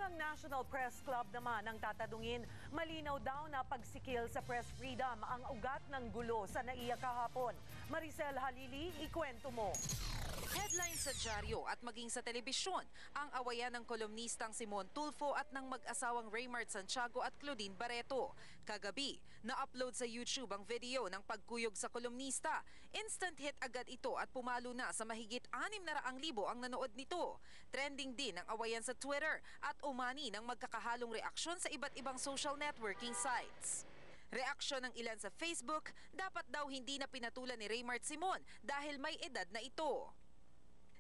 ang National Press Club naman ang tatadungin. Malinaw daw na pagsikil sa press freedom ang ugat ng gulo sa NAIA kahapon. Maricel Halili, ikwento mo. Headline sa dyaryo at maging sa telebisyon ang awayan ng kolumnistang Simon Tulfo at ng mag-asawang Raymart Santiago at Claudine Barreto. Kagabi, na-upload sa YouTube ang video ng pagkuyog sa kolumnista. Instant hit agad ito at pumalo na sa mahigit 600,000 ang nanood nito. Trending din ang awayan sa Twitter at umani ng magkakahalong reaksyon sa iba't ibang social networking sites. Reaksyon ng ilan sa Facebook, dapat daw hindi na pinatulan ni Raymart Simon dahil may edad na ito.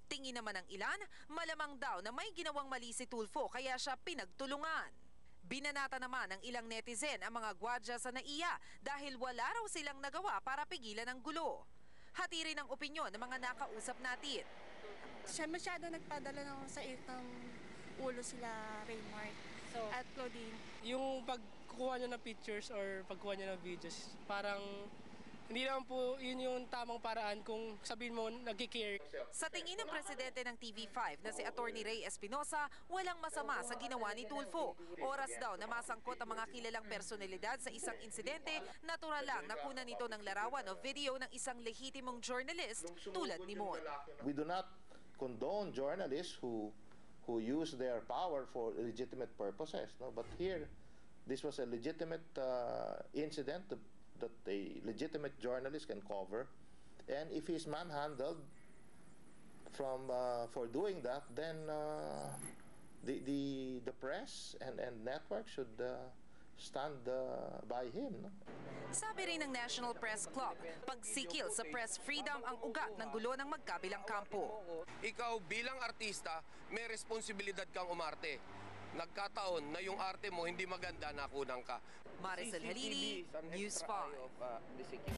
Tingin naman ng ilan, malamang daw na may ginawang mali si Tulfo kaya siya pinagtulungan. Binanata naman ng ilang netizen ang mga gwardiya sa NAIA dahil wala raw silang nagawa para pigilan ang gulo. Hati rin ang opinyon ng mga nakausap natin. Siya masyado nagpadala sa ng ulo sila Raymart at Claudine. Yung pagkuha niya ng pictures or pagkuha niya ng videos, parang hindi naman po yun yung tamang paraan kung sabihin mo nag-care. Sa tingin ng presidente ng TV5 na si Attorney Ray Espinosa, walang masama sa ginawa ni Tulfo. Oras daw na masangkot ang mga kilalang personalidad sa isang insidente, natural lang na kunan nito ng larawan o video ng isang lehitimong journalist tulad ni Mon. We do not condone journalists who use their power for legitimate purposes, no? But here, this was a legitimate incident that a legitimate journalist can cover, and if he's manhandled for doing that, then the press and network should stand by him. No? Sabi rin ng National Press Club, pagsikil sa press freedom ang ugat ng gulo ng magkabilang kampo. Ikaw bilang artista, may responsibilidad kang umarte. Nagkataon na yung arte mo hindi maganda, nakunan ka. Maricel Halili, News 5.